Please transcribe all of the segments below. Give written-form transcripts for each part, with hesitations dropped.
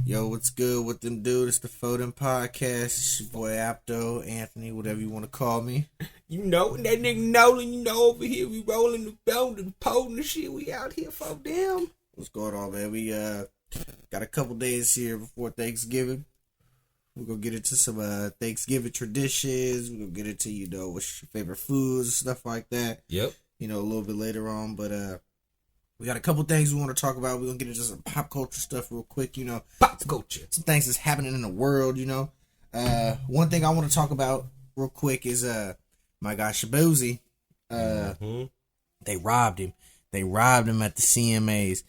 Yo, what's good with them dude? It's the Foden Podcast. It's your boy Apto, Anthony, whatever you want to call me. You know, that nigga Nolan, over here, we rolling the bone and the pole and shit. We out here for them. What's going on, man? We got a couple days here before Thanksgiving. We're going to get into some Thanksgiving traditions. We're going to get into, what's your favorite foods and stuff like that. Yep. A little bit later on, but we got a couple things we want to talk about. We're going to get into some pop culture stuff real quick, Pop culture. Some things that's happening in the world, One thing I want to talk about real quick is my guy Shabuzi. They robbed him. They robbed him at the CMAs.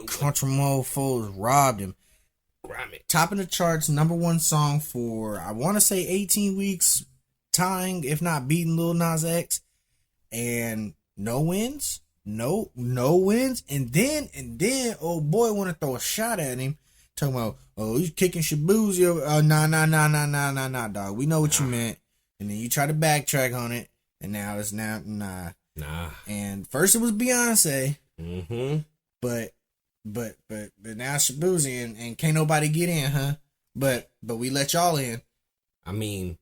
Country mofos robbed him. Topping the charts, #1 song for, I want to say 18 weeks, tying, if not beating Lil Nas X. And no wins. No wins. And then, old boy want to throw a shot at him. Talking about, he's kicking Shabuzi. Nah, dog. We know what you meant. And then you try to backtrack on it. And now it's nah. And first it was Beyonce. Mm-hmm. But now Shabuzi and can't nobody get in, huh? But we let y'all in. I mean,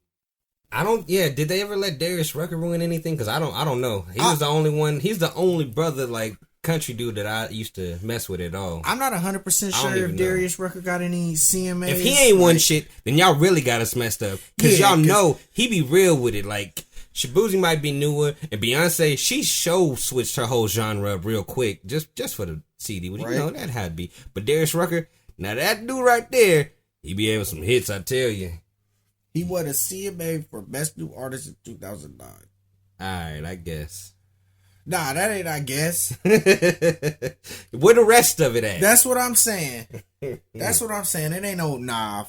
did they ever let Darius Rucker ruin anything? Because I don't know. He was the only one. He's the only brother, like, country dude that I used to mess with at all. I'm not 100% sure if Darius Rucker got any CMAs. If he ain't won shit, then y'all really got us messed up. Because y'all know he be real with it. Like, Shabuzi might be newer, and Beyonce, she switched her whole genre up real quick, just for the CD. Well, right. That had to be. But Darius Rucker, now that dude right there, he be having some hits, I tell you. He won a CMA for Best New Artist in 2009. Alright, I guess. Nah, that ain't I guess. Where the rest of it at? That's what I'm saying. It ain't no,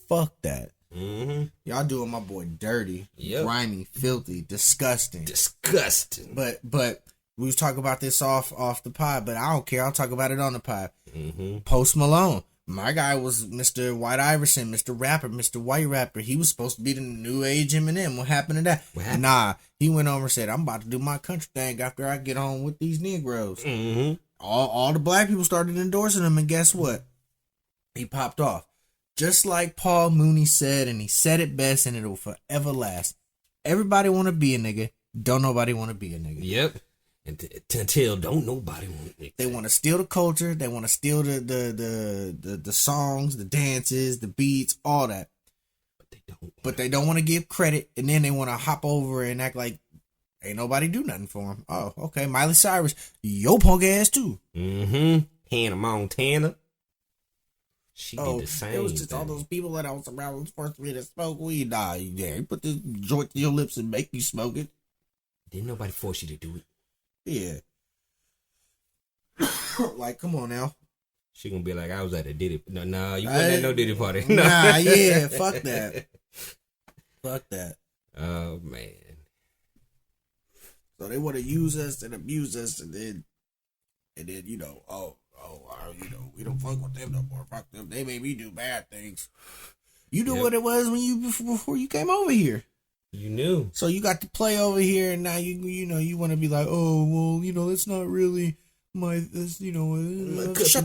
fuck that. Mm-hmm. Y'all doing my boy dirty, grimy, filthy, disgusting. But we was talking about this off the pod, but I don't care. I'll talk about it on the pod. Mm-hmm. Post Malone. My guy was Mr. White Iverson, Mr. Rapper, Mr. White Rapper. He was supposed to be the new age Eminem. What happened to that? Nah, he went over and said, I'm about to do my country thing after I get on with these Negroes. Mm-hmm. All the black people started endorsing him, and guess what? He popped off. Just like Paul Mooney said, and he said it best, and it'll forever last. Everybody want to be a nigga. Don't nobody want to be a nigga. Yep. Until don't nobody want to. They want to steal the culture. They want to steal the songs, the dances, the beats, all that. But they don't want to give credit, and then they want to hop over and act like ain't nobody do nothing for them. Oh, okay. Miley Cyrus, yo punk ass too. Mm-hmm. Hannah Montana. She did the same. It was just all those people that I was around was forcing me to smoke weed. Nah, you put this joint to your lips and make you smoke it. Didn't nobody force you to do it. Yeah. Like, come on now. She gonna be like, I was at a Diddy. No, you wasn't at no Diddy party. Nah, yeah, fuck that. Fuck that. Oh, man. So they want to use us and abuse us, and then we don't fuck with them no more. Fuck them. They made me do bad things. You knew what it was before you came over here. You knew. So you got to play over here, and now you want to be like, oh well, it's not really shut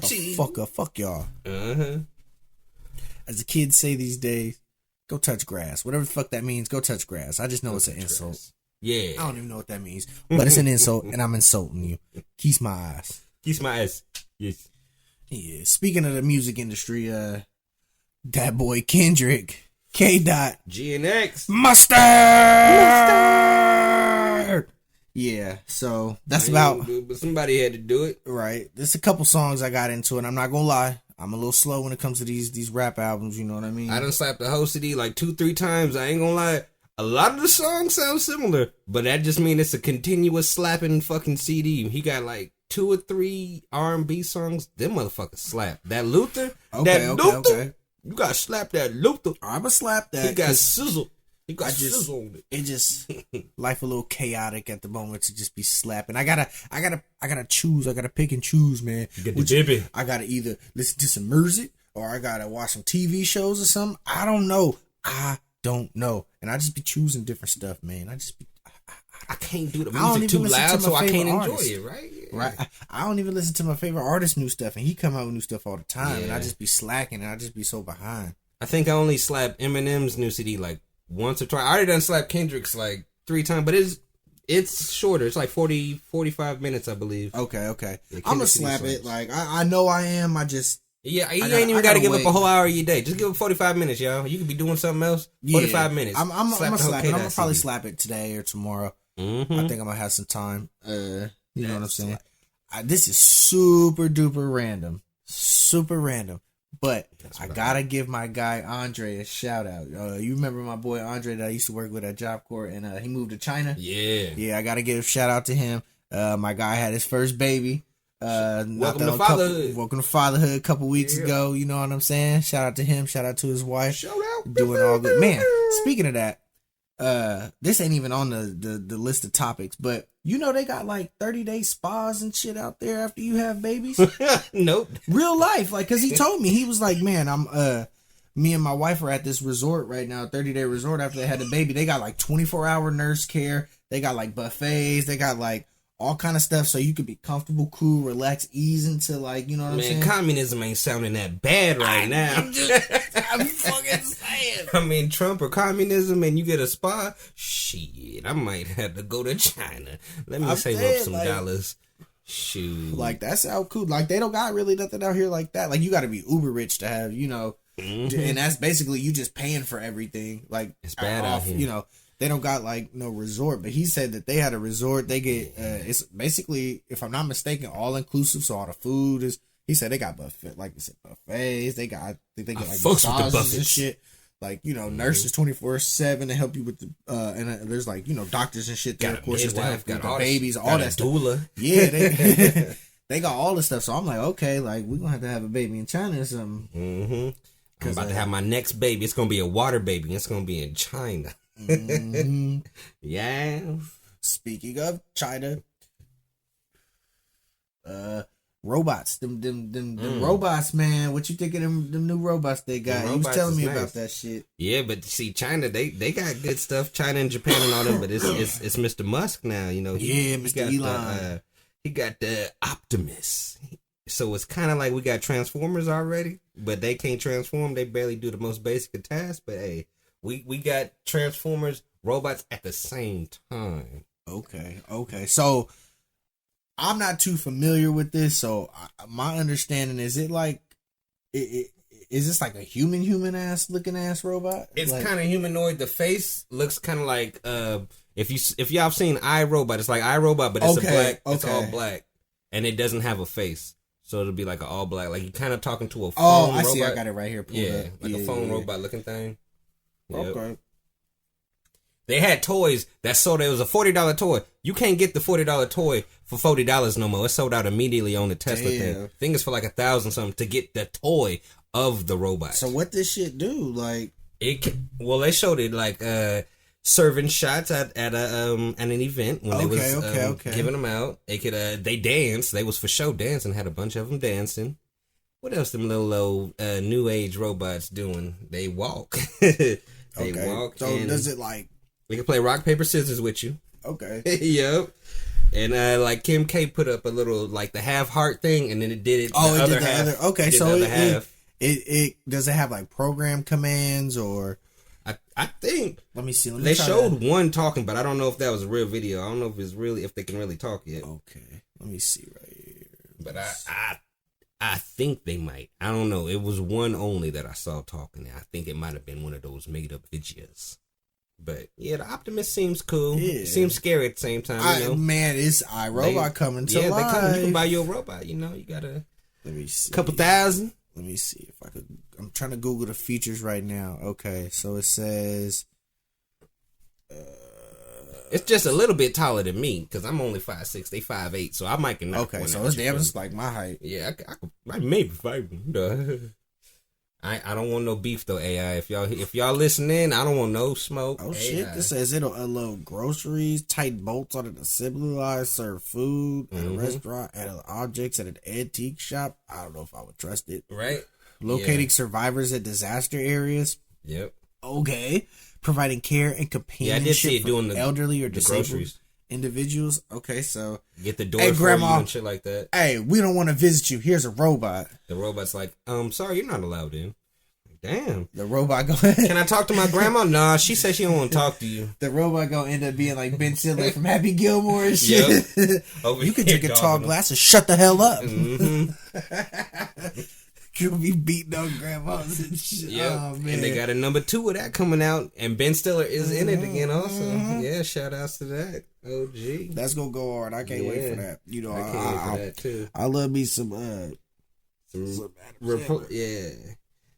the fuck up, fuck y'all. As the kids say these days, go touch grass. Whatever the fuck that means, go touch grass. I just know it's an insult. Grass. Yeah. I don't even know what that means, but it's an insult, and I'm insulting you. Kiss my ass. Kiss my ass. Yes. Yeah. Speaking of the music industry, that boy Kendrick. K-Dot. GNX. Mustard! Yeah, so that's about... But somebody had to do it. Right. There's a couple songs I got into, and I'm not gonna lie. I'm a little slow when it comes to these rap albums, you know what I mean? I done slapped the whole CD like 2-3 times. I ain't gonna lie. A lot of the songs sound similar, but that just means it's a continuous slapping fucking CD. He got like 2 or 3 R&B songs. Them motherfuckers slap. That Luther? Okay. You gotta slap that Luther. I'ma slap that. He got sizzle. He got sizzle on it. It just life a little chaotic at the moment to just be slapping. I gotta choose. I gotta pick and choose, man. You get the jibbing. I gotta either listen to some music or I gotta watch some TV shows or something. I don't know. And I just be choosing different stuff, man. I can't do the music too loud, so I can't enjoy it, right? Yeah. Right. I don't even listen to my favorite artist new stuff, and he come out with new stuff all the time, and I just be slacking, and I just be so behind. I think I only slapped Eminem's new CD like once or twice. I already done slapped Kendrick's like 3 times, but it's shorter. It's like 45 minutes, I believe. Okay. Yeah, I'm gonna slap it. Like I know I am. I just. Yeah, you ain't even got to give up a whole hour of your day. Just give it 45 minutes, y'all. You could be doing something else. 45 minutes. I'm gonna slap it. I'm gonna probably slap it today or tomorrow. I think I'm gonna have some time. You know what I'm saying? This is super duper random. But I gotta give my guy Andre a shout out. You remember my boy Andre that I used to work with at Job Corps, and he moved to China? Yeah, I gotta give a shout out to him. My guy had his first baby. Welcome to fatherhood. Welcome to fatherhood a couple weeks ago. You know what I'm saying? Shout out to him. Shout out to his wife. Shout out. Doing all good. Man, speaking of that, this ain't even on the list of topics, but you know they got like 30-day spas and shit out there after you have babies. Nope. Real life, like, cause he told me, he was like, man, me and my wife are at this resort right now, 30-day resort after they had the baby. They got like 24-hour nurse care. They got like buffets. They got like all kind of stuff so you could be comfortable, cool, relax, ease into, like, you know what I'm saying? Man, communism ain't sounding that bad right now. I'm fucking saying. I mean, Trump or communism and you get a spa? Shit, I might have to go to China. Let me save up some dollars. Shoot. Like, that sound cool. Like, they don't got really nothing out here like that. Like, you got to be uber rich to have, you know, and that's basically you just paying for everything. Like, it's bad out here. You know. They don't got like no resort, but he said that they had a resort. They get it's basically, if I'm not mistaken, all inclusive. So all the food is. He said they got buffet, like I said, buffets. They got, I think they get like massages and shit. Like, you know, nurses 24/7 to help you with the and there's like, you know, doctors and shit there, of course, just to help with the babies, all that stuff. Doula. Yeah, they they got all the stuff. So I'm like, okay, like we're gonna have a baby in China or something. I'm about to have my next baby. It's gonna be a water baby. It's gonna be in China. Yeah. Speaking of China, robots, them robots, man. What you think of them new robots they got? You was telling me about that shit. Yeah, but see, China, they got good stuff. China and Japan and all them, but it's Mr. Musk now. You know, Mr. Elon. He got the Optimus. So it's kind of like we got Transformers already, but they can't transform. They barely do the most basic of tasks. But hey. We got Transformers, robots at the same time. Okay. So, I'm not too familiar with this. So, my understanding is it like, is this like a human ass looking ass robot? It's like, kind of humanoid. The face looks kind of like, if y'all have seen iRobot, it's like iRobot, but it's it's all black, and it doesn't have a face. So it'll be like an all black, like you kind of talking to a phone robot. I see. I got it right here. A phone robot looking thing. Yep. Okay. They had toys that sold. It was a $40 toy. You can't get the $40 toy for $40 no more. It sold out immediately on the Tesla thing. I think it's for like $1,000 something to get the toy of the robot. So what this shit do? Like they showed it like serving shots at an event when they was giving them out. They could they danced. They was for show dancing. Had a bunch of them dancing. What else them little old new age robots doing? They walk. Walk. So does it like? We can play rock paper scissors with you. Okay. Yep. And like Kim K put up a little like the half heart thing, and then it did it. Oh, it did the other. Okay, so it does it have like program commands or? I think. Let me see. They showed one talking, but I don't know if that was a real video. I don't know if they can really talk yet. Okay. Let me see right here. But I think they might. I don't know. It was one only that I saw talking. I think it might have been one of those made up videos. But yeah, the Optimus seems cool. Yeah. It seems scary at the same time. You know? Man, it's iRobot coming to life. Yeah, they coming. You can buy your robot. You know, you gotta. Let me see. Couple thousand. Let me see if I could. I'm trying to Google the features right now. Okay, so it says. It's just a little bit taller than me because I'm only 5'6". They 5'8", so I might can knock one so out. it's damn, it's like my height. Yeah, I maybe fight. I don't want no beef though, AI. If y'all listening, I don't want no smoke. Oh AI. Shit! This says it'll unload groceries, tighten bolts on an assembly line, serve food at a restaurant, handle objects at an antique shop. I don't know if I would trust it. Right. Locating survivors at disaster areas. Yep. Okay. Providing care and companionship I did see it doing for elderly or disabled individuals. Okay, so get the door hey, for Grandma, you and shit like that. Hey, we don't want to visit you. Here's a robot. The robot's like, sorry, you're not allowed in. Damn. The robot go. Can I talk to my grandma? Nah, she said she don't want to talk to you. The robot gonna end up being like Ben Stiller from Happy Gilmore and shit. Yep. You can drink a tall glass and shut the hell up. Mm-hmm. You'll be beating on grandmas and shit. Yep. Oh, man. And they got a number 2 of that coming out, and Ben Stiller is in it again also. Mm-hmm. Yeah, shout outs to that. OG. That's gonna go hard. I can't wait for that. You know, I can't wait for that too. I love me some yeah.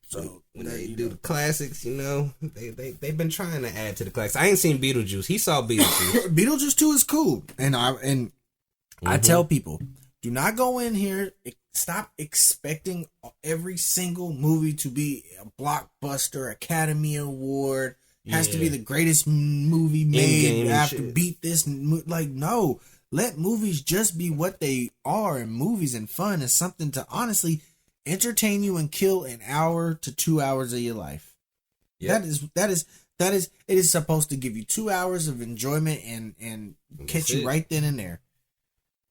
So when they do the classics, you know, they've been trying to add to the classics. I ain't seen Beetlejuice. He saw Beetlejuice. Beetlejuice 2 is cool, and I tell people, do not go in here. Stop expecting every single movie to be a blockbuster, Academy Award. Has to be the greatest movie made after beat this. Like, no, let movies just be what they are, and movies and fun is something to honestly entertain you and kill an hour to 2 hours of your life. Yep. That is it is supposed to give you 2 hours of enjoyment and catch you right then and there.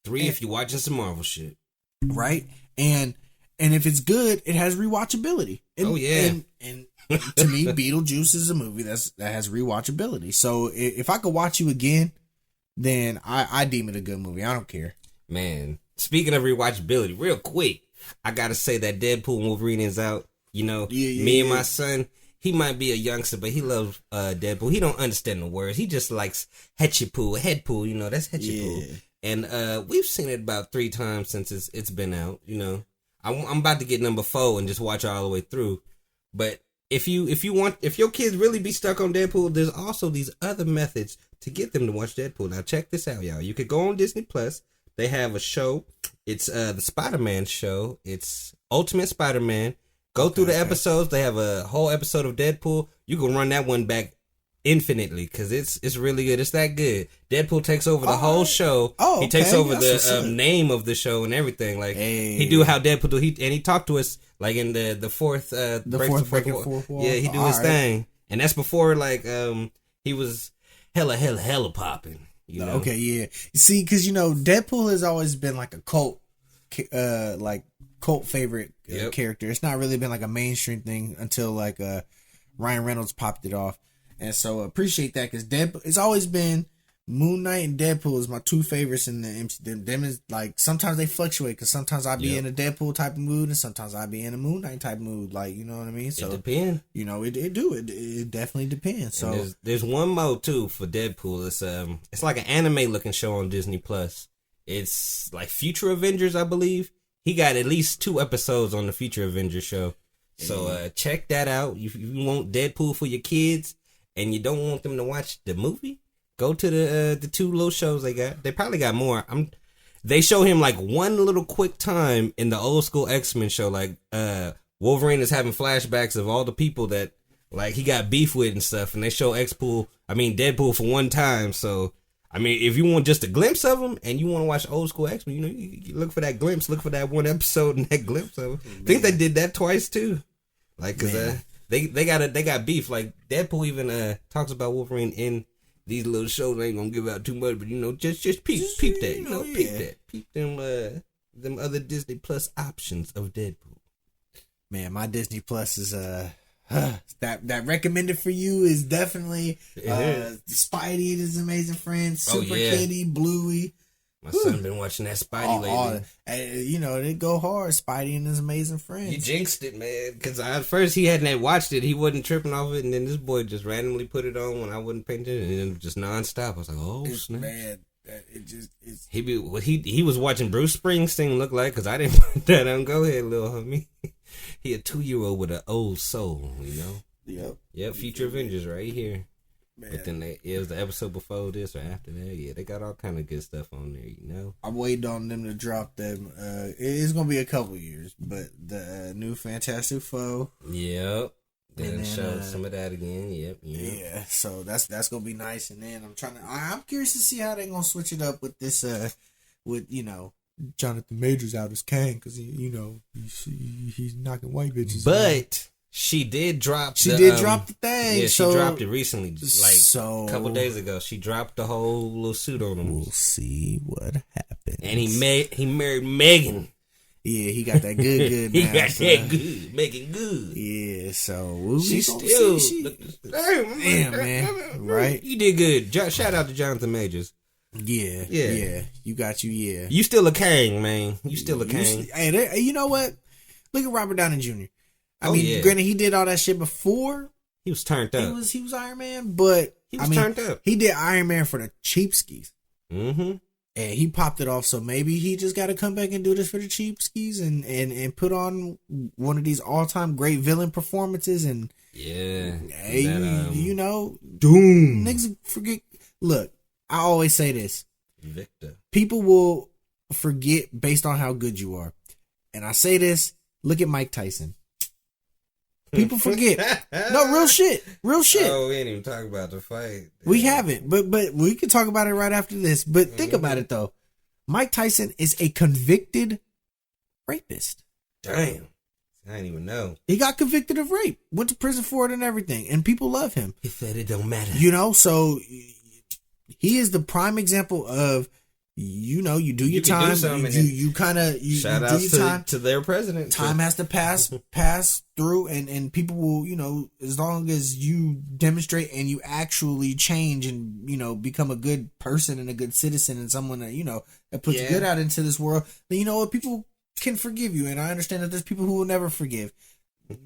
3 if you're watching some Marvel shit. Right? And if it's good, it has rewatchability. And, and to me, Beetlejuice is a movie that has rewatchability. So if I could watch you again, then I deem it a good movie. I don't care. Man, speaking of rewatchability, real quick, I gotta say that Deadpool and Wolverine is out. You know, me and my son, he might be a youngster, but he loves Deadpool. He don't understand the words. He just likes headpool. You know, that's headpool. Yeah. And we've seen it about 3 times since it's been out. You know, I'm about to get number 4 and just watch it all the way through. But if your kids really be stuck on Deadpool, there's also these other methods to get them to watch Deadpool. Now check this out, y'all. You could go on Disney Plus. They have a show. It's the Spider-Man show. It's Ultimate Spider-Man. Go through the episodes. They have a whole episode of Deadpool. You can run that one back infinitely because it's really good. It's that good. Deadpool takes over the whole show. Oh, okay. He takes over the name of the show and everything. Like he do how Deadpool do. He talked to us like in the fourth fourth wall. Yeah, he do his thing, and that's before like he was hella popping. You know? Okay, yeah. See, because you know Deadpool has always been like a cult favorite character. It's not really been like a mainstream thing until like Ryan Reynolds popped it off. And so appreciate that because Deadpool, it's always been Moon Knight and Deadpool is my 2 favorites in the MCU. Them is like sometimes they fluctuate because sometimes I be in a Deadpool type of mood and sometimes I be in a Moon Knight type of mood. Like, you know what I mean? So it depends. You know, it definitely depends. So there's one more too for Deadpool. It's like an anime looking show on Disney Plus. It's like Future Avengers, I believe. He got at least 2 episodes on the Future Avengers show. So check that out. If you want Deadpool for your kids and you don't want them to watch the movie, go to the 2 little shows they got. They probably got more. They show him like one little quick time in the old school X-Men show. Like Wolverine is having flashbacks of all the people that like he got beef with and stuff. And they show Deadpool for one time. So I mean, if you want just a glimpse of them and you want to watch old school X-Men, you know, you look for that glimpse. Look for that one episode and that glimpse of them. I think they did that twice too. Like, cause they got beef. Like Deadpool even talks about Wolverine in these little shows. I ain't gonna give out too much, but you know, just peep that. You know, peep that. Peep them other Disney Plus options of Deadpool. Man, my Disney Plus is that recommended for you is definitely Spidey and His Amazing Friends, Super Kitty, Bluey. My son been watching that Spidey lately. You know, they go hard, Spidey and His Amazing Friends. You jinxed it, man. Because at first he hadn't watched it. He wasn't tripping off it. And then this boy just randomly put it on when I wasn't paying attention. And then just nonstop. I was like, oh, snap. Man, it just is. He was watching Bruce Springsteen look like, because I didn't put that on. Go ahead, little homie. He a 2-year-old with an old soul, you know? Yep, Future Avengers right here. Man. But then it was the episode before this or after that. Yeah, they got all kind of good stuff on there, you know? I'm waiting on them to drop them. It's going to be a couple years, but the new Fantastic Four. Yep. Then show some of that again. Yep. Yeah, so that's going to be nice. And then I'm curious to see how they're going to switch it up with this, with, you know, Jonathan Majors out as Kang, because, you know, he's knocking white bitches. But She did drop. She did drop the thing. Yeah, so, she dropped it recently, like a couple days ago. She dropped the whole little suit on him. We'll see what happens. And he married Megan. Yeah, he got that good. He now, got so. that good, Megan good. Yeah, so She's still. Damn, man, right? You did good. Shout out to Jonathan Majors. Yeah. You got you. Yeah, you still a king, man. You still a king. Hey, you know what? Look at Robert Downey Jr. I mean, granted, he did all that shit before. He was turned up. He was Iron Man, but he was turned up. He did Iron Man for the cheapskies. Mm-hmm. And he popped it off, so maybe he just got to come back and do this for the cheapskies and put on one of these all-time great villain performances. And you know, Doom. Niggas forget. Look, I always say this: Victor. People will forget based on how good you are, and I say this. Look at Mike Tyson. People forget. No, real shit. Oh, we ain't even talking about the fight. We haven't, but we can talk about it right after this. But think about it though. Mike Tyson is a convicted rapist. Damn. I didn't even know. He got convicted of rape. Went to prison for it and everything. And people love him. He said it don't matter. You know, so he is the prime example of, you know, you do your time. You kind of shout out to their president. Time has to pass through, and people will, you know, as long as you demonstrate and you actually change and, you know, become a good person and a good citizen and someone that, you know, that puts good out into this world, then you know what, people can forgive you. And I understand that there's people who will never forgive.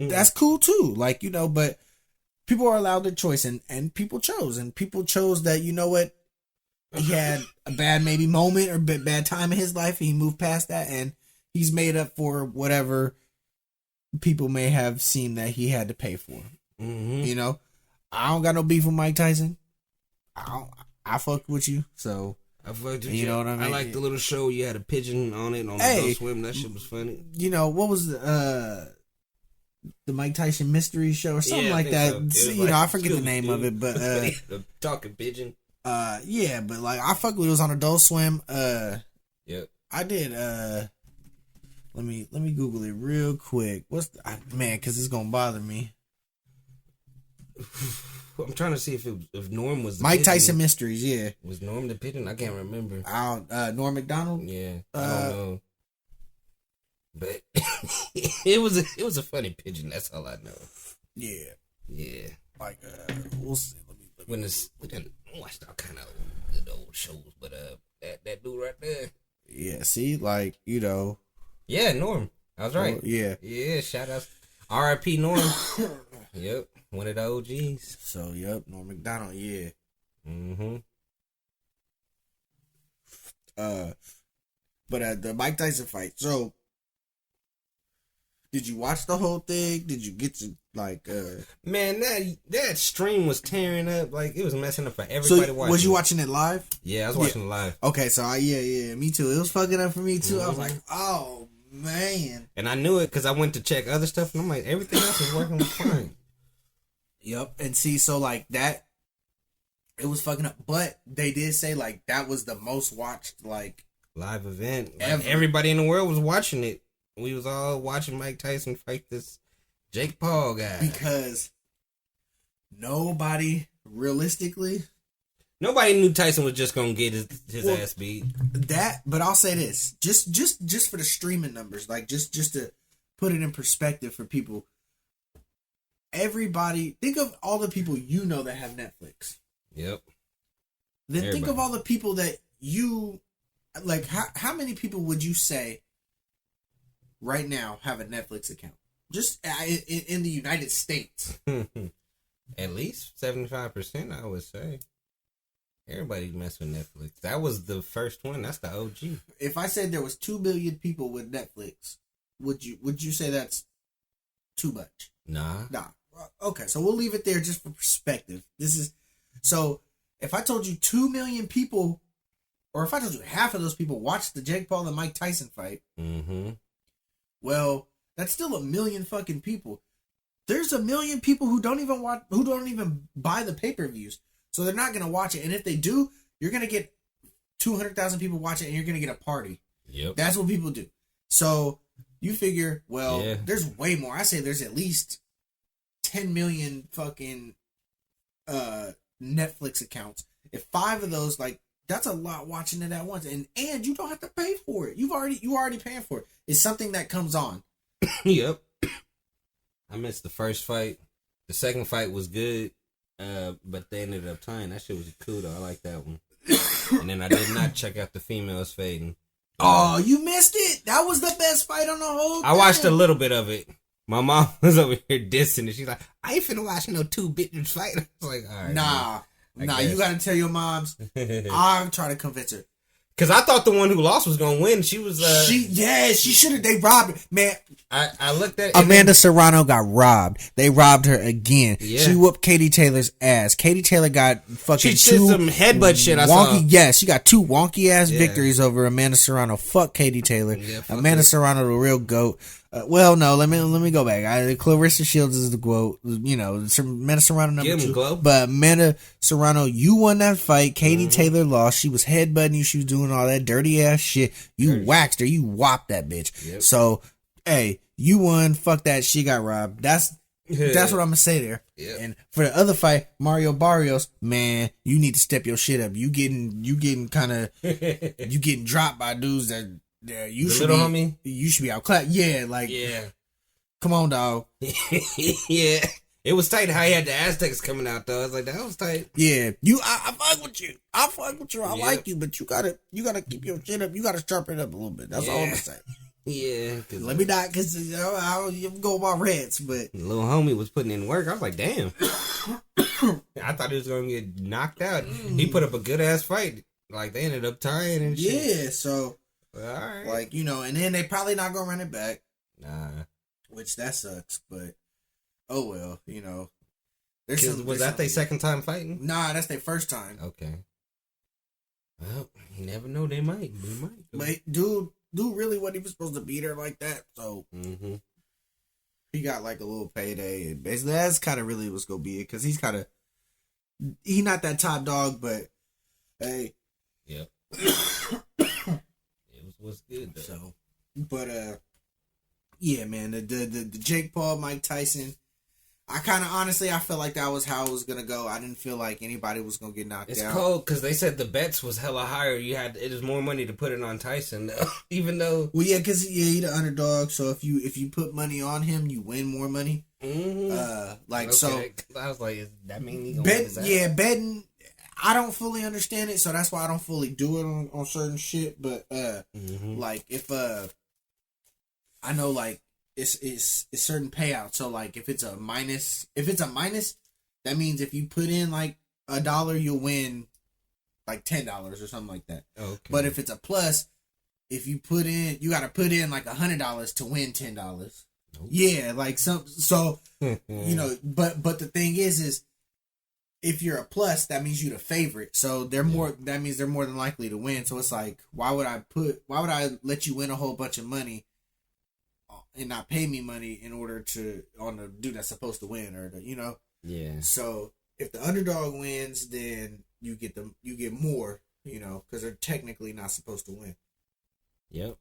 That's cool too. Like, you know, but people are allowed their choice, and people chose that, you know what, he had a bad maybe moment or bad time in his life, and he moved past that, and he's made up for whatever people may have seen that he had to pay for. Mm-hmm. You know, I don't got no beef with Mike Tyson. I fucked with you, so I fucked with you. You know what I mean? I like the little show. You had a pigeon on it on Adult Swim. That shit was funny. You know what was the Mike Tyson mystery show or something like that? So. You know, I forget the name of it, but the talking pigeon. Yeah, but like I fuck with it was on Adult Swim. Yep. I did. Let me Google it real quick. Man? Because it's gonna bother me. I'm trying to see if Norm was the Mike pigeon. Tyson Mysteries. Yeah, Was Norm the pigeon? I can't remember. Norm Macdonald. Yeah, I don't know. But it was a funny pigeon. That's all I know. Yeah. Like we'll see. We didn't watch all kind of good old shows, but that dude right there. Yeah, see, like, you know. Yeah, Norm. I was right. Yeah, shout out. R.I.P. Norm. Yep, one of the OGs. So, yep, Norm Macdonald, yeah. Mm-hmm. But at the Mike Tyson fight, so did you watch the whole thing? Did you get to like Man, that stream was tearing up, like it was messing up for everybody watching. Was you watching it live? Yeah, I was watching it live. Okay, so me too. It was fucking up for me too. I was like, oh man. And I knew it because I went to check other stuff and I'm like, everything else is working fine. Yep. And see, so like that, it was fucking up. But they did say like that was the most watched like live event. Ever. Like, everybody in the world was watching it. We was all watching Mike Tyson fight this Jake Paul guy. Because nobody knew Tyson was just gonna get his ass beat. But I'll say this, just for the streaming numbers, like just to put it in perspective for people. Everybody, think of all the people you know that have Netflix. Yep. Then think of all the people that you like. How many people would you say right now have a Netflix account? Just in the United States. At least 75%, I would say. Everybody mess with Netflix. That was the first one. That's the OG. If I said there was 2 billion people with Netflix, would you say that's too much? Nah. Okay, so we'll leave it there just for perspective. So if I told you 2 million people, or if I told you half of those people watched the Jake Paul and Mike Tyson fight, well, that's still 1 million fucking people. There's 1 million people who don't even buy the pay-per-views. So they're not going to watch it. And if they do, you're going to get 200,000 people watch it and you're going to get a party. Yep. That's what people do. So you figure, there's way more. I say there's at least 10 million fucking Netflix accounts. If 5 of those, like, that's a lot watching it at once, and you don't have to pay for it. You already paying for it. It's something that comes on. Yep. I missed the first fight. The second fight was good, but they ended up tying. That shit was cool though. I like that one. And then I did not check out the females fading. Oh, you missed it. That was the best fight on the whole thing. I watched a little bit of it. My mom was over here dissing it. She's like, I ain't finna watch no 2 bitches fight. I was like, all right. Nah, you gotta tell your moms. I'm trying to convince her. Cause I thought the one who lost was gonna win. She was. She should have. They robbed her, man. I looked at Amanda Serrano got robbed. They robbed her again. Yeah. She whooped Katie Taylor's ass. Katie Taylor got fucking she did some headbutt shit. I saw. Yeah, she got 2 wonky ass victories over Amanda Serrano. Fuck Katie Taylor. Yeah, Amanda Serrano, the real GOAT. Well, no, let me go back. Clarissa Shields is the GOAT. You know, Amanda Serrano number 2. But Amanda Serrano, you won that fight. Katie Taylor lost. She was headbutting you. She was doing all that dirty ass shit. You waxed her. You whopped that bitch. Yep. So, hey, you won. Fuck that. She got robbed. That's what I'm gonna say there. Yep. And for the other fight, Mario Barrios, man, you need to step your shit up. You getting kind of you getting dropped by dudes that. Yeah, you should be. Homie? You should be outclassed. Yeah, like. Yeah. Come on, dog. Yeah, it was tight how he had the Aztecs coming out though. I was like, that was tight. Yeah, I fuck with you. I like you, but you gotta keep your shit up. You gotta sharpen it up a little bit. That's all I'm gonna say. Yeah. Let me not, cause I'll go my rants, but little homie was putting in work. I was like, damn. I thought he was gonna get knocked out. He put up a good ass fight. Like they ended up tying and shit. Yeah, so. All right. Like, you know, and then they probably not gonna run it back. Nah. Which that sucks, but oh well, you know. Was that their second time fighting? Nah, that's their first time. Okay. Well, you never know. They might. But dude really what he was supposed to beat her like that, so he got like a little payday, and basically that's kind of really what's gonna be it, because he's not that top dog, but hey. Yep. Was good though. So, but yeah, man, the Jake Paul, Mike Tyson. I kind of honestly, I felt like that was how it was gonna go. I didn't feel like anybody was gonna get knocked out. It's cold because they said the bets was hella higher. It was more money to put it on Tyson, though, even though. Well, yeah, because he's the underdog. So if you put money on him, you win more money. So I was like, does that mean he gonna win his ass? Yeah, betting. I don't fully understand it, so that's why I don't fully do it on certain shit. But like if I know like it's certain payouts. So like if it's a minus, that means if you put in like $1, you'll win like $10 or something like that. Okay. But if it's a plus, if you got to put in like $100 to win $10. Nope. Yeah, like so you know. But the thing is. If you're a plus, that means you're the favorite. So that means they're more than likely to win. So it's like, why would I let you win a whole bunch of money and not pay me money in order on the dude that's supposed to win you know? Yeah. So if the underdog wins, then you get more, you know, because they're technically not supposed to win. Yep.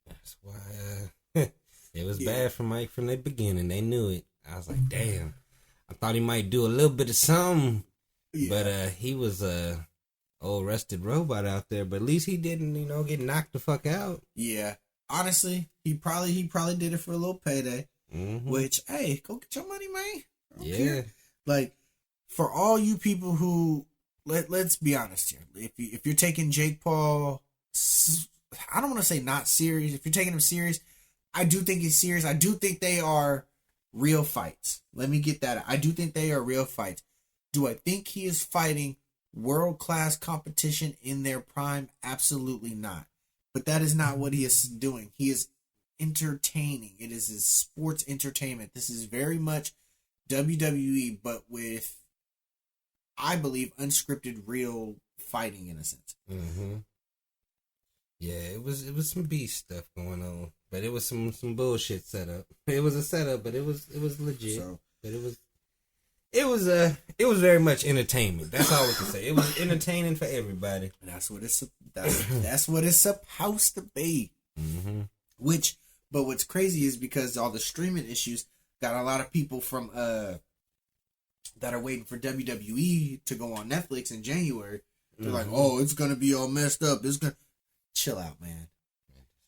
That's why it was bad for Mike from the beginning. They knew it. I was like, damn. I thought he might do a little bit of something, but he was a old rusted robot out there. But at least he didn't, you know, get knocked the fuck out. Yeah, honestly, he probably did it for a little payday. Which, hey, go get your money, man. Yeah, like for all you people who let's be honest here. If you're taking Jake Paul, I don't want to say not serious. If you're taking him serious, I do think he's serious. I do think they are. Real fights. Let me get that. I do think they are real fights. Do I think he is fighting world-class competition in their prime? Absolutely not. But that is not what he is doing. He is entertaining. It is his sports entertainment. This is very much WWE, but with, I believe, unscripted real fighting in a sense. Yeah, it was some beast stuff going on. But it was some bullshit setup. It was a setup, but it was legit. So, but it was very much entertainment. That's all we can say. It was entertaining for everybody. That's what it's supposed to be. But what's crazy is because all the streaming issues Got a lot of people from that are waiting for WWE to go on Netflix in January. They're like, oh, it's gonna be all messed up. It's gonna chill out, man.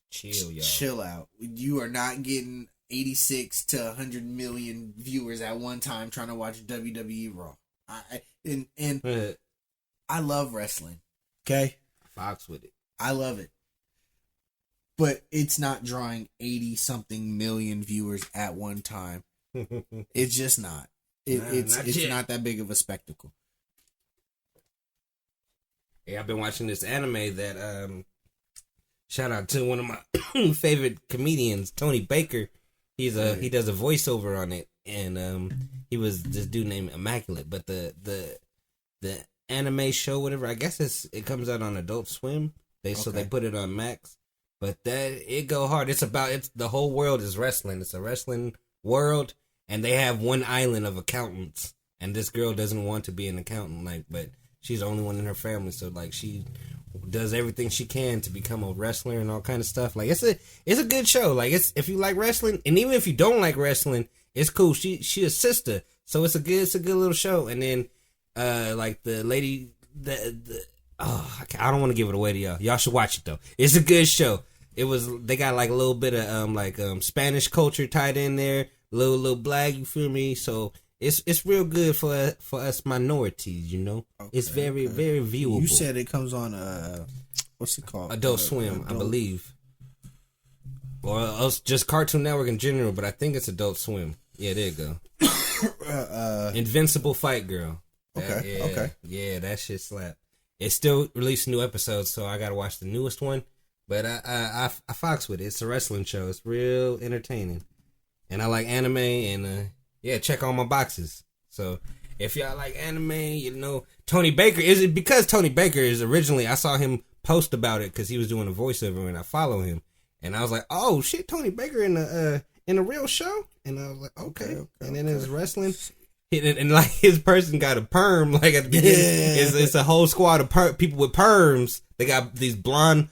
Chill, y'all. Chill out. You are not getting 86 to 100 million viewers at one time trying to watch WWE Raw. I love wrestling. Okay, Fox with it. I love it, but it's not drawing 80 something million viewers at one time. It's just not. It's not that big of a spectacle. Yeah, I've been watching this anime that shout out to one of my favorite comedians, Tony Baker. He does a voiceover on it, and he was this dude named Immaculate. But the anime show, whatever, I guess it comes out on Adult Swim. So they put it on Max. But it go hard. It's the whole world is wrestling. It's a wrestling world, and they have one island of accountants, and this girl doesn't want to be an accountant, but she's the only one in her family, so she does everything she can to become a wrestler and all kind of stuff. It's a good show. If you like wrestling, and even if you don't like wrestling, it's cool. She a sister, so it's a good little show. And then the lady I don't want to give it away to y'all. Y'all should watch it though. It's a good show. They got a little bit of Spanish culture tied in there, little black. You feel me? So. It's real good for us minorities, Okay, it's very viewable. You said it comes on what's it called? Adult Swim, I believe, or just Cartoon Network in general. But I think it's Adult Swim. Yeah, there you go. Invincible Fight Girl. Okay. Yeah, that shit slap. It's still releasing new episodes, so I gotta watch the newest one. But I fox with it. It's a wrestling show. It's real entertaining, and I like anime and. Yeah, check all my boxes. So, if y'all like anime, Tony Baker, is it because Tony Baker is originally, I saw him post about it because he was doing a voiceover and I follow him. And I was like, oh shit, Tony Baker in a real show? And I was like, okay. And then there's wrestling. And his person got a perm, at the beginning. Yeah. It's a whole squad of people with perms. They got these blonde,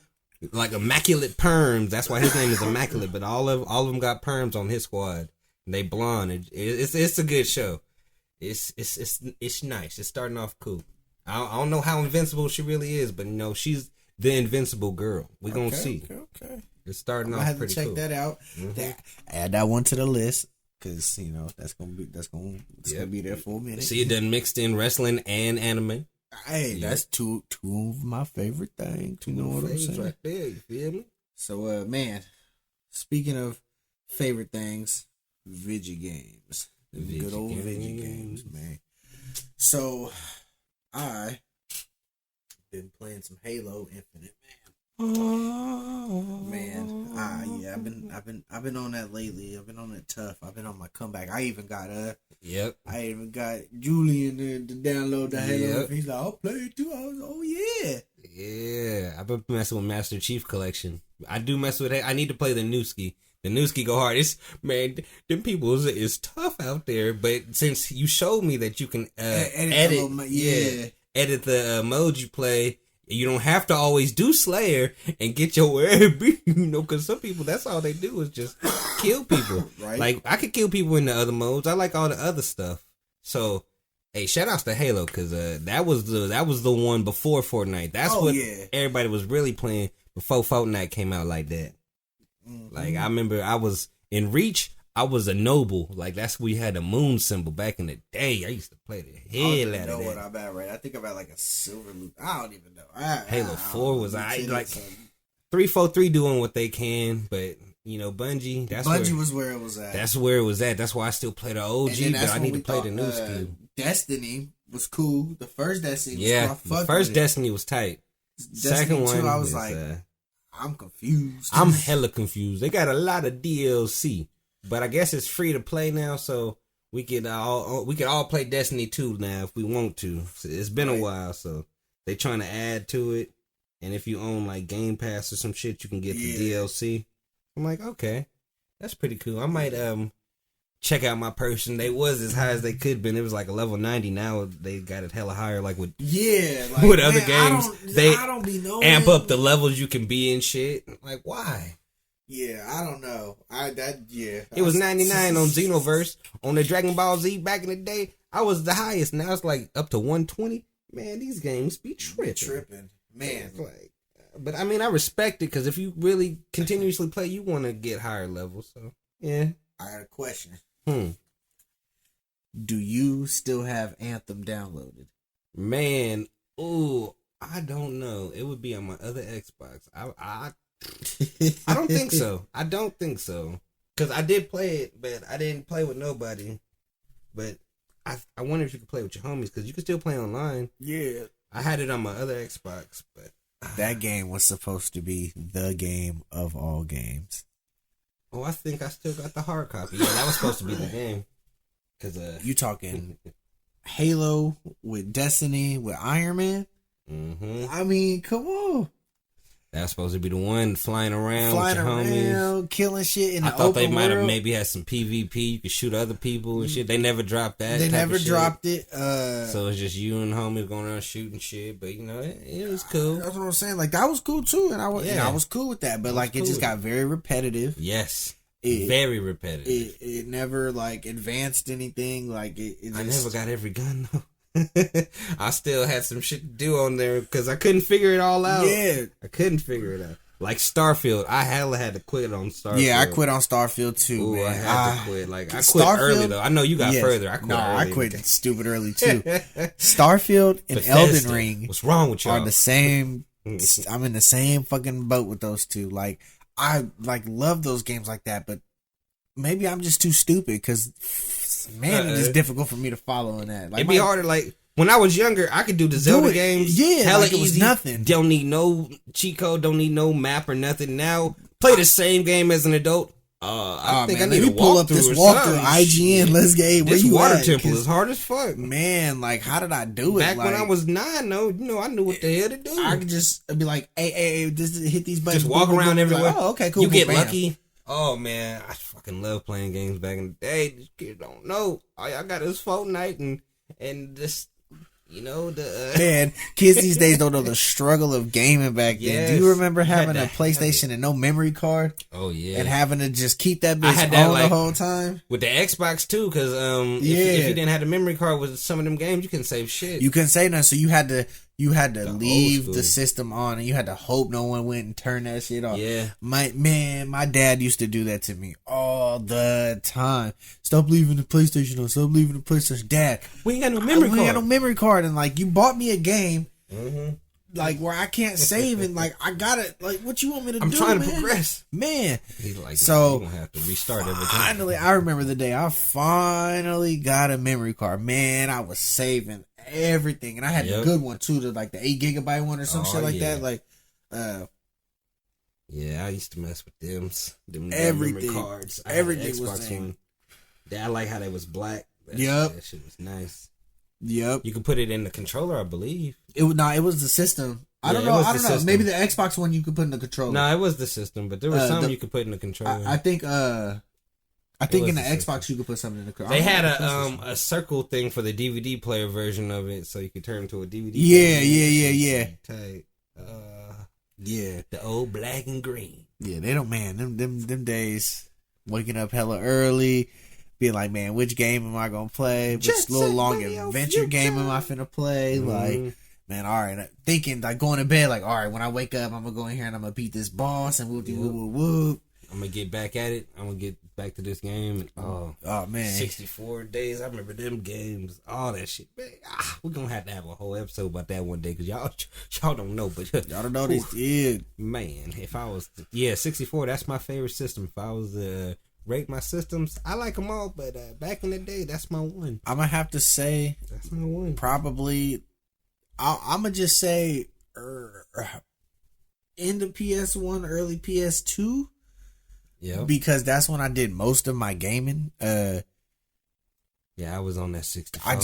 immaculate perms. That's why his name is Immaculate. But all of them got perms on his squad. They blonde. It's a good show. It's nice. It's starting off cool. I don't know how invincible she really is, but she's the invincible girl. We gonna see. Okay. It's starting off pretty cool. I have to check that out. Mm-hmm. Add that one to the list because that's gonna be there for a minute. See, it done mixed in wrestling and anime. Hey, that's two of my favorite things. You know what I'm saying? Right there. You feel me? So, man, speaking of favorite things. Video games. Good old video games, man. So, I been playing some Halo Infinite, man. I've been on that lately. I've been on it tough. I've been on my comeback. I even got Julian to download the Halo. Yep. He's like, I'll play it too. I was like, oh yeah. Yeah, I've been messing with Master Chief Collection. I do mess with it. I need to play the Newski. The Newski go hard. Them people is tough out there. But since you showed me that you can edit the modes you play, you don't have to always do Slayer and get your because some people, that's all they do is just kill people. Right? I could kill people in the other modes. I like all the other stuff. So, hey, shout outs to Halo because that was the one before Fortnite. That's everybody was really playing before Fortnite came out like that. Mm-hmm. I remember I was in Reach. I was a noble. We had a moon symbol back in the day. I used to play the hell out of that. I don't know what I'm at, right? I think I'm at a silver loop. I don't even know. Halo 4 was 343 doing what they can, but Bungie. Bungie was where it was at. That's where it was at. That's why I still play the OG, but I need to play the new skill. Destiny was cool. The first Destiny was the first Destiny was tight. Second one, I was I'm confused. I'm hella confused. They got a lot of DLC, but I guess it's free to play now, so we could all play Destiny 2 now if we want to. It's been a while, so they trying to add to it. And if you own Game Pass or some shit, you can get the DLC. I'm like, okay, that's pretty cool. I might check out my person. They was as high as they could been. It was a level 90. Now they got it hella higher. With other games, they I don't be knowing. Amp up the levels you can be in shit. Why? Yeah, I don't know. It was 99 on Xenoverse. On the Dragon Ball Z back in the day, I was the highest. Now it's like up to 120. Man, these games be tripping. Man. Like, but I mean, I respect it because if you really continuously play, you want to get higher levels. So, yeah. I got a question. Do you still have Anthem downloaded? Man, I don't know. It would be on my other Xbox. I don't think so. I don't think so. Because I did play it, but I didn't play with nobody. But I wonder if you could play with your homies, because you can still play online. Yeah. I had it on my other Xbox, but... that game was supposed to be the game of all games. Oh, I think I still got the hard copy. Yeah, that was supposed to be the game. Cause, you talking Halo with Destiny with Iron Man? Mm-hmm. I mean, come on. That's supposed to be the one flying around with your homies, killing shit in the open I thought they might have world. Maybe had some PvP. You could shoot other people and shit. They never dropped that. They never dropped it. So it's just you and homies going around shooting shit. But you know, it was cool. That's what I'm saying. Like that was cool too, and I was cool with that. But like it just got very repetitive. Yes. Very repetitive. It never like advanced anything. Like I never got every gun though. I still had some shit to do on there because I couldn't figure it all out. Yeah, I couldn't figure it out. Like Starfield, I hella had to quit on Starfield. Yeah, I quit on Starfield too. Ooh, man. I had to quit. Like I quit early though. I know you got further. I quit early. I quit stupid early too. Starfield and Bethesda. Elden Ring. What's wrong with y'all? Are the same. I'm in the same fucking boat with those two. Like I love those games like that, but maybe I'm just too stupid because man, it's just difficult for me to follow in that. Like, it'd be harder. Like when I was younger, I could do the Zelda games. Yeah, hella like it was easy. nothing. Don't need no cheat code. Don't need no map or nothing. Now play the same game as an adult. I think I need to pull up this walkthrough. IGN. Let's get this water temple is hard as fuck. Man, like how did I do it? Back when I was 9, though, I knew what the hell to do. I could just be like, hey, just hit these buttons. Just walk around everywhere. Like, oh, okay, cool. You get lucky. Oh man, I fucking love playing games back in the day. These kids don't know. All I got is Fortnite and this. Man, kids these days don't know the struggle of gaming back then. Yes. Do you remember having a PlayStation and no memory card? Oh yeah, and having to just keep that bitch on the whole time with the Xbox too. Because if you didn't have the memory card with some of them games, you couldn't save shit. You couldn't save nothing, so you had to leave the system on, and you had to hope no one went and turned that shit off. Yeah, my dad used to do that to me all the time. Stop leaving the PlayStation on. Stop leaving the PlayStation. Dad, we ain't got no memory card. We ain't got no memory card, and like you bought me a game, like where I can't save and like I gotta like what you want me to do? I'm trying to progress, man. He's like, so you're gonna have to restart everything. Finally, I remember the day I finally got a memory card. Man, I was saving everything, and I had the good one too, the 8 gigabyte one or some shit like that. Like, yeah, I used to mess with them everything. Memory cards. Everything was Xbox One. I like how they was black. That shit was nice. Yep. You could put it in the controller, I believe. It was the system. I don't know. Maybe the Xbox One you could put in the controller. No, it was the system, but there was some you could put in the controller. I think in the Xbox you could put something in the controller. They had a circle thing for the DVD player version of it, so you could turn to a DVD. Yeah. Tight. Yeah. The old black and green. Yeah, they don't, man. Them days, waking up hella early, being like, man, which game am I gonna play? Which little long adventure game am I finna play? Like, man, all right. Thinking, like, going to bed, like, all right, when I wake up, I'm gonna go in here and I'm gonna beat this boss and whoop. I'm gonna get back at it. I'm gonna get back to this game. Oh man, 64 days. I remember them games. All that shit. Man, we're gonna have to have a whole episode about that one day because y'all don't know, but y'all don't know this. Yeah, man. If I was 64, that's my favorite system. If I was to rate my systems, I like them all, but back in the day, that's my one. I'm gonna have to say that's my one. Probably, I'm gonna just say end of PS1, early PS2. Yeah, because that's when I did most of my gaming. Yeah, I was on that 64. I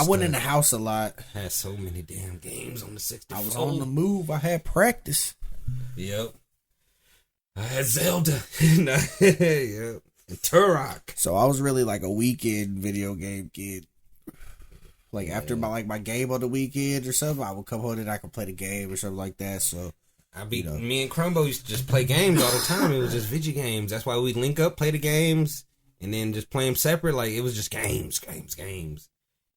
went in the house a lot. Had so many damn games on the 64. I was on the move. I had practice. Yep. I had Zelda. Yep. And Turok. So I was really like a weekend video game kid. Like after my game on the weekend or something, I would come home and I could play the game or something like that. So Me and Crumbo used to just play games all the time. It was just video games. That's why we link up, play the games, and then just play them separate. Like, it was just games.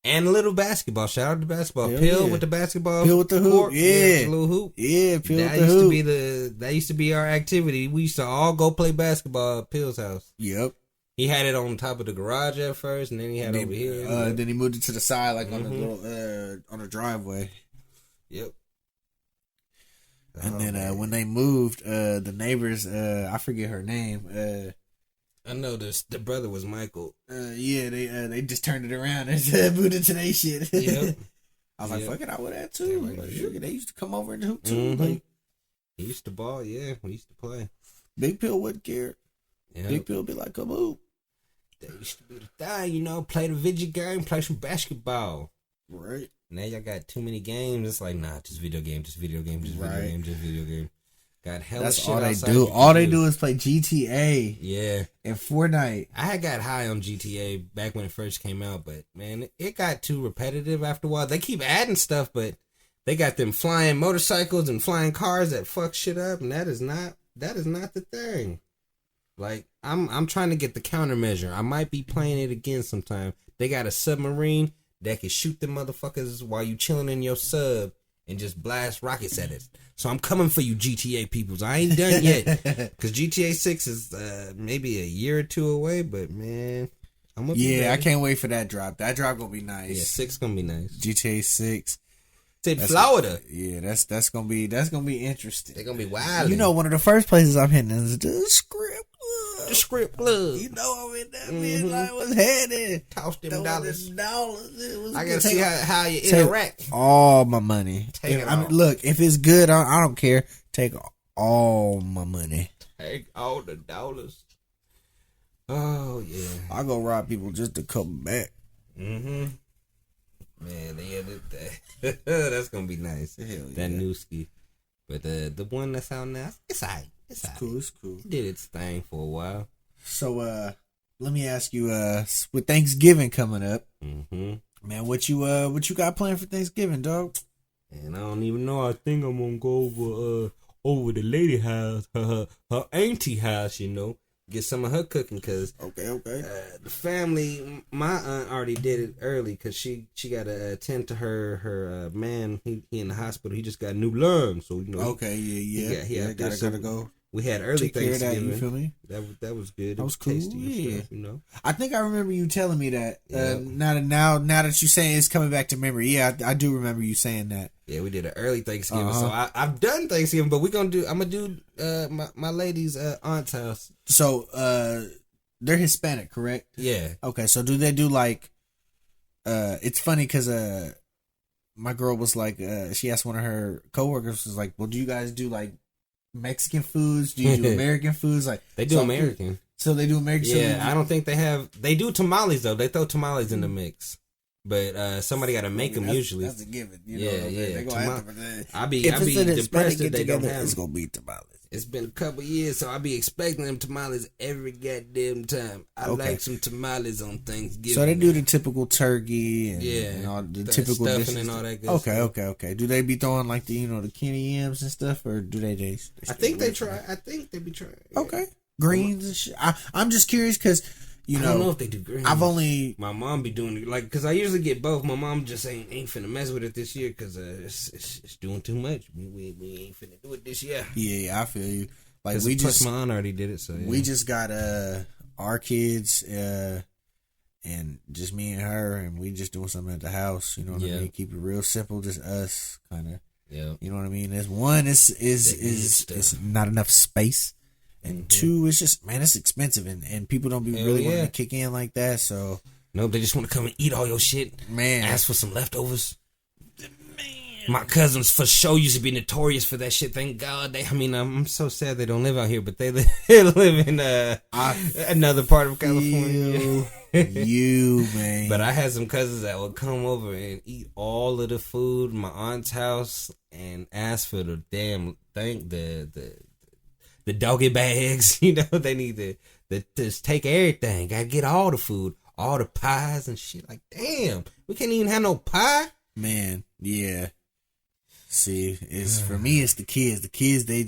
And a little basketball. Shout out to basketball. Hell Pill yeah. with the basketball. Pill with the hoop. Court. Yeah. The little hoop. Yeah, Pill That with the used hoop. to be that used to be our activity. We used to all go play basketball at Pill's house. Yep. He had it on top of the garage at first, and then he had it over here. Then he moved it to the side, like on the little on the driveway. Yep. And then when they moved, the neighbors, I forget her name. I know the brother was Michael. Yeah, they just turned it around and moved it to their shit. Yep. I was like, fuck it, I would that too. They used to come over and hoop too. Mm-hmm. Like, He used to ball, yeah. We used to play. Big Pill wouldn't care. Yep. Big Pill be like, come on. That used to be the thing, play the video game, play some basketball. Right. Now y'all got too many games. It's like, nah, just video game. Just video game. Got hella That's shit all they outside do. All they do is play GTA. Yeah. And Fortnite. I had got high on GTA back when it first came out, but man, it got too repetitive after a while. They keep adding stuff, but they got them flying motorcycles and flying cars that fuck shit up, and that is not the thing. Like, I'm trying to get the countermeasure. I might be playing it again sometime. They got a submarine that can shoot them motherfuckers while you chilling in your sub and just blast rockets at it. So I'm coming for you, GTA peoples. I ain't done yet. Because GTA 6 is maybe a year or two away, but man, I'm gonna be ready. I can't wait for that drop. That drop gonna be nice. Yeah, 6 gonna be nice. GTA 6. It's in Florida. Yeah, that's gonna be interesting. They're gonna be wild. One of the first places I'm hitting is the script. The script club. I'm in that bitch. Like, what's happening? Toss them dollars. I I gotta see how you interact. All my money. Take it all. Look, if it's good, I don't care. Take all my money. Take all the dollars. Oh yeah. I go rob people just to come back. Mm-hmm. Man, that's gonna be nice. Hell yeah. That new ski. But the one that's out now, it's alright. It's Cool, it's cool. It did its thing for a while. So let me ask you, with Thanksgiving coming up, man, what you got planned for Thanksgiving, dog? And I don't even know. I think I'm gonna go over the lady house, her auntie house, get some of her cooking, cause okay. The family, my aunt already did it early, cause she got to attend to her man. He in the hospital. He just got new lungs, so Okay, yeah. Gotta go. We had early Thanksgiving. That, you feel me? That was good. That was cool. Tasty Yeah. Stuff, I think I remember you telling me that. Yeah. Now that you saying it's coming back to memory. Yeah, I do remember you saying that. Yeah, we did an early Thanksgiving. So I've done Thanksgiving, but I'm gonna do my lady's aunt's house. So they're Hispanic, correct? Yeah. Okay, so do they do like? It's funny because my girl was like, she asked one of her coworkers, was like, well, do you guys do like Mexican foods? Do you do American foods? Like, they do American. So they do American. Yeah, I don't think they do tamales though. They throw tamales in the mix, but somebody got to make them usually. That's a given. Yeah. They gonna have to. I be depressed if they don't have. It's gonna be tamales. It's been a couple years, so I be expecting them tamales every goddamn time. I like some tamales on Thanksgiving. So they do the typical turkey and, and all the typical stuffing dishes. and all that good Okay. Do they be throwing like the the Kenny yams and stuff, or do they? I think they try. I think they be trying. Yeah. Okay, greens and shit. I'm just curious because I don't know if they do greens. My mom be doing it because I usually get both. My mom just ain't finna mess with it this year because it's doing too much. We ain't finna do it this year. Yeah, I feel you. Like plus my aunt already did it, so yeah. We just got our kids and just me and her, and we just doing something at the house. You know what I mean? Keep it real simple, just us, kind of. Yeah. You know what I mean? There's one is not enough space. And two, it's just, man, it's expensive, and people don't be really wanting to kick in like that. So nope, they just want to come and eat all your shit. Man, ask for some leftovers. Man, my cousins for sure used to be notorious for that shit. Thank God I'm so sad they don't live out here, but they live in another part of California. You man, but I had some cousins that would come over and eat all of the food in my aunt's house and ask for the damn thing, the doggy bags, they need to just take everything. Gotta get all the food, all the pies and shit. Like, damn, we can't even have no pie. Man, yeah. See, it's for me. It's the kids. The kids, they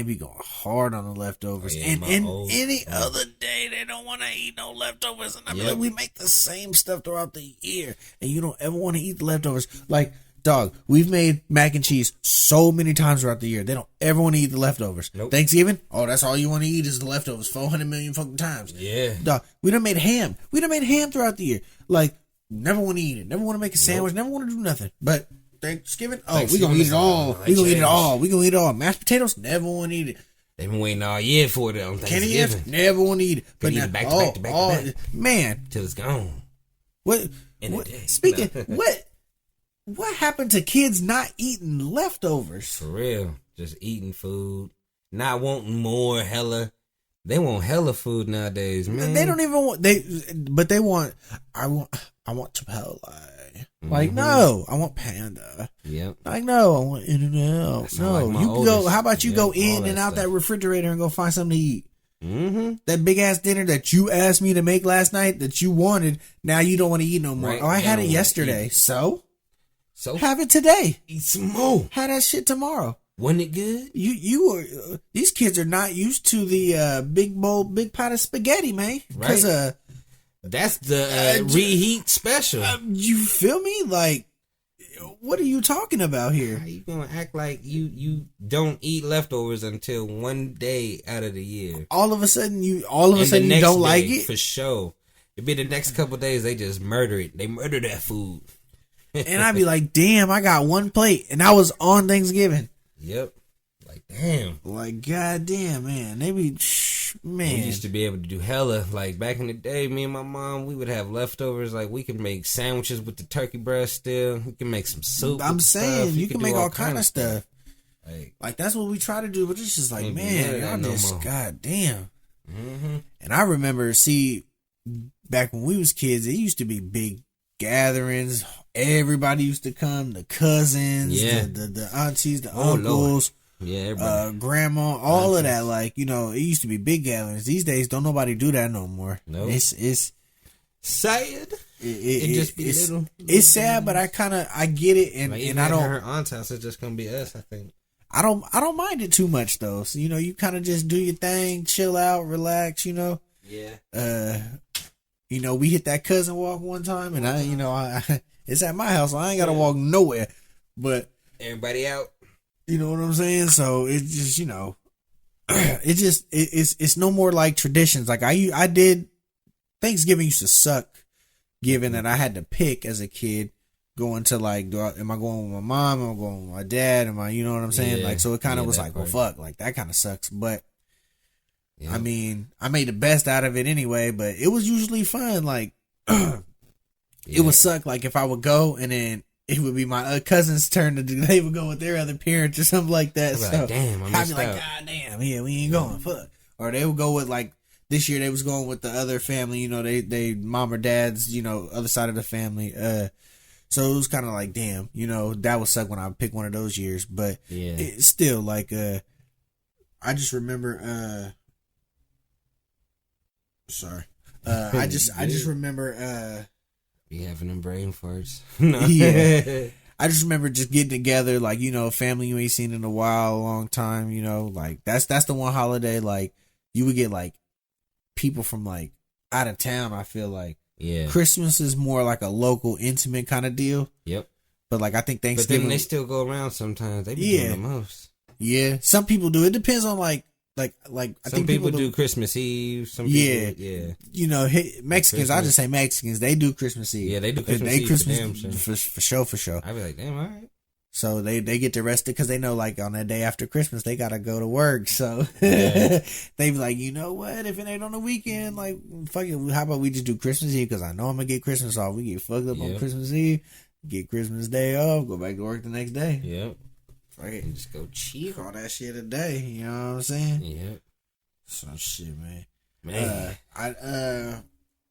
be going hard on the leftovers. And any other day, they don't want to eat no leftovers. And I mean, like, we make the same stuff throughout the year, and you don't ever want to eat the leftovers. Like, dog, we've made mac and cheese so many times throughout the year. They don't ever want to eat the leftovers. Nope. Thanksgiving, that's all you want to eat is the leftovers 400 million fucking times. Yeah. Dog, we done made ham. We done made ham throughout the year. Like, never want to eat it. Never want to make a sandwich. Never want to do nothing. But Thanksgiving, we gonna eat it all. We gonna eat it all. We gonna eat it all. Mashed potatoes, never want to eat it. They've been waiting all year for it on Thanksgiving. Never want to eat it. But now, back to back. Man. Till it's gone. Speaking, what happened to kids not eating leftovers? For real. Just eating food. Not wanting more hella. They want hella food nowadays, man. They don't even want, I want Chipotle. Like, no, I want Panda. Yep. Like, no, I want In-N-Out. No, like you go. How about you go in and out that refrigerator and go find something to eat? Mm-hmm. That big ass dinner that you asked me to make last night that you wanted, now you don't want to eat no more. Right. I had it yesterday. So have it today. Eat some more. Have that shit tomorrow. Wasn't it good? You were these kids are not used to the big pot of spaghetti, man. Because that's the reheat special. You feel me? Like, what are you talking about here? How you gonna act like you don't eat leftovers until one day out of the year? All of a sudden you don't like it? For sure. It'd be the next couple of days they just murder it. They murder that food. And I'd be like, damn, I got one plate. And I was on Thanksgiving. Yep. Like, damn. Like, goddamn, man. They be, man. We used to be able to do hella. Like, back in the day, me and my mom, we would have leftovers. Like, we could make sandwiches with the turkey breast still. We can make some soup. I'm saying, you can make all kind of stuff. Like, that's what we try to do. But it's just like, man, y'all just, goddamn. Mm-hmm. And I remember, back when we was kids, it used to be big gatherings. Everybody used to come, the cousins, the aunties, the uncles, grandma, all of that. Like, it used to be big gatherings. These days, don't nobody do that no more. No, it's sad. It just be little. It's sad, but I get it, and I don't. Her aunt's house is just gonna be us. I think. I don't mind it too much though. So, you kind of just do your thing, chill out, relax. Yeah. We hit that cousin walk one time, and I it's at my house, so I ain't gotta walk nowhere. But everybody out. You know what I'm saying? So it's just, it's no more like traditions. Like I did, Thanksgiving used to suck, given that I had to pick as a kid, going to like, am I going with my mom? Am I going with my dad? You know what I'm saying? Like, so it kind of was like, well, fuck, like that kind of sucks. But I mean, I made the best out of it anyway, but it was usually fun. Like, it would suck, like, if I would go and then it would be my cousin's turn to do, they would go with their other parents or something like that. So like, damn, I'd be like, God damn, we ain't going, fuck. Or they would go with, like, this year they was going with the other family, they mom or dad's, other side of the family. So it was kind of like, damn, that would suck when I would pick one of those years. But it's still, like, I just remember, sorry. I just remember be having them brain farts. Yeah. I just remember just getting together, like, family you ain't seen in a while, a long time, like that's the one holiday, like, you would get like people from like out of town. I feel like Christmas is more like a local intimate kind of deal. Yep. But like, I think Thanksgiving, but then they still go around sometimes. They be doing the most. Yeah. Some people do. It depends on like I think people do Christmas Eve. Some people, Mexicans. I just say Mexicans. They do Christmas Eve. Yeah, they do Christmas Eve for sure. I be like, damn, all right. So they get to rest it because they know, like, on that day after Christmas they gotta go to work. So they be like, you know what? If it ain't on the weekend, like, fuck it. How about we just do Christmas Eve? Because I know I'm gonna get Christmas off. We get fucked up on Christmas Eve, get Christmas Day off, go back to work the next day. Yep. Right. And just go cheap. Call that shit a day. You know what I'm saying? Yeah. Some shit, man.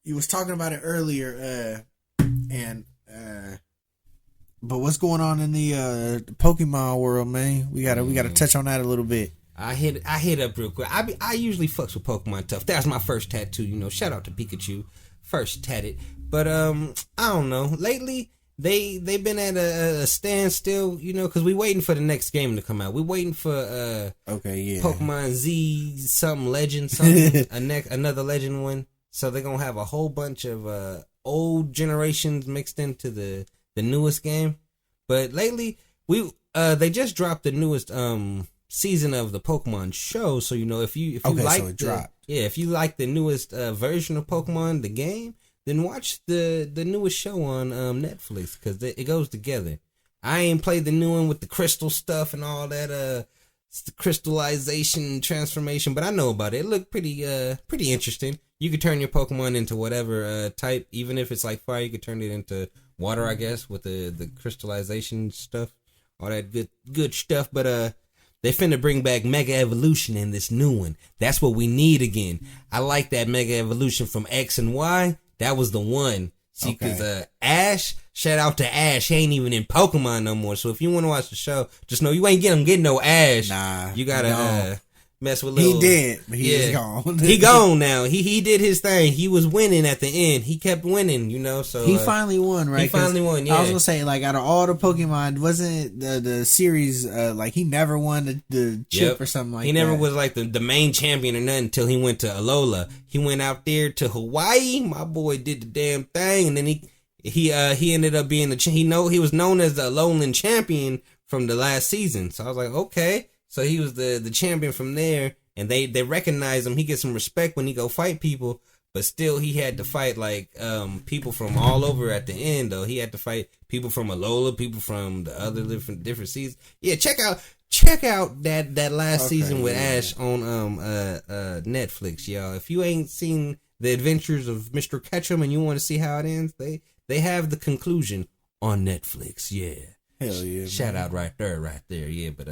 You was talking about it earlier, but what's going on in the Pokemon world, man? We gotta touch on that a little bit. I hit up real quick. I usually fucks with Pokemon tough. That was my first tattoo. Shout out to Pikachu, first tatted. But I don't know. Lately, they've been at a standstill, because we waiting for the next game to come out. We waiting for Pokemon Z something legend something another legend one. So they're gonna have a whole bunch of old generations mixed into the newest game. But lately they just dropped the newest season of the Pokemon show. So if you like if you like the newest version of Pokemon the game, then watch the newest show on Netflix, because it goes together. I ain't played the new one with the crystal stuff and all that crystallization transformation, but I know about it. It looked pretty interesting. You could turn your Pokemon into whatever type, even if it's like fire. You could turn it into water, I guess, with the crystallization stuff, all that good stuff. But they finna bring back Mega Evolution in this new one. That's what we need again. I like that Mega Evolution from X and Y. That was the one. See, because Ash, shout out to Ash. He ain't even in Pokemon no more. So if you want to watch the show, just know you ain't getting no Ash. Nah. You gotta mess with little. He did, but he's gone. He gone now. He did his thing. He was winning at the end. He kept winning, so. He finally won, right? He finally won, yeah. I was going to say, like, out of all the Pokemon, wasn't the series, like, he never won the chip or something like that? He never was, like, the main champion or nothing until he went to Alola. He went out there to Hawaii. My boy did the damn thing, and then he ended up being he was known as the Alolan champion from the last season. So I was like, okay. So he was the champion from there, and they recognize him. He gets some respect when he go fight people, but still he had to fight like people from all over at the end. Though he had to fight people from Alola, people from the other different seasons. Yeah, check out that last season with Ash on Netflix, y'all. If you ain't seen the Adventures of Mr. Ketchum and you want to see how it ends, they have the conclusion on Netflix. Yeah, hell yeah. Shout out right there. Yeah, but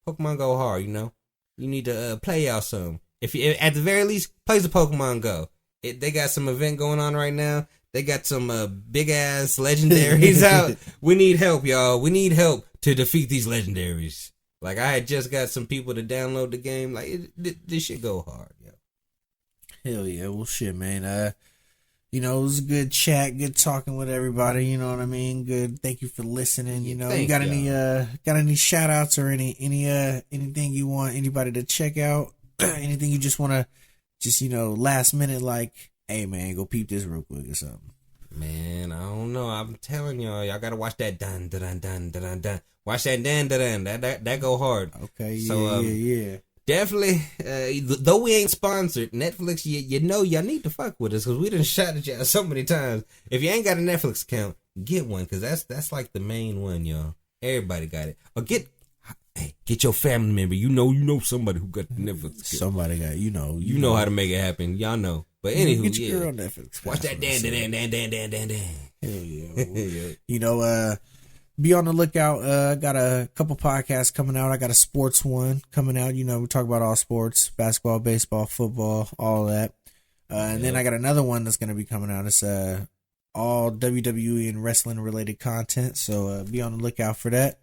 Pokemon Go hard, You need to play out some. If you, at the very least, play the Pokemon Go. They got some event going on right now. They got some big ass legendaries out. We need help, y'all. We need help to defeat these legendaries. Like, I had just got some people to download the game. Like, this shit go hard, yo. Hell yeah. Well, shit, man. It was a good chat, good talking with everybody, you know what I mean? Good. Thank you for listening, you got any shout outs or anything you want anybody to check out? Anything you just want to last minute, like, hey man, go peep this real quick or something? Man, I don't know. I'm telling y'all got to watch that dun dun dun dun dun dun. Watch that dun dun dun. That go hard. Okay, yeah. Definitely, though we ain't sponsored, Netflix, y'all need to fuck with us, because we done shot at y'all so many times. If you ain't got a Netflix account, get one, because that's like the main one, y'all. Everybody got it. Or get your family member. You know somebody who got the Netflix account. Somebody got, you know how to make it happen. Y'all know. But anywho, get your girl Netflix. Watch that dan. Hell yeah. Be on the lookout. I got a couple podcasts coming out. I got a sports one coming out. We talk about all sports, basketball, baseball, football, all that. And then I got another one that's going to be coming out. It's all WWE and wrestling related content. So be on the lookout for that.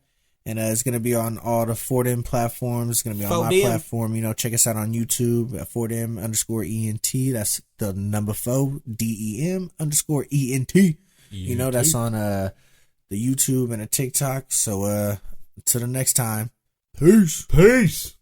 And it's going to be on all the 4DM platforms. It's going to be on my platform. Check us out on YouTube at 4DM_ENT. That's the number 4, DEM_ENT. That's on the YouTube and the TikTok. So, until the next time, peace.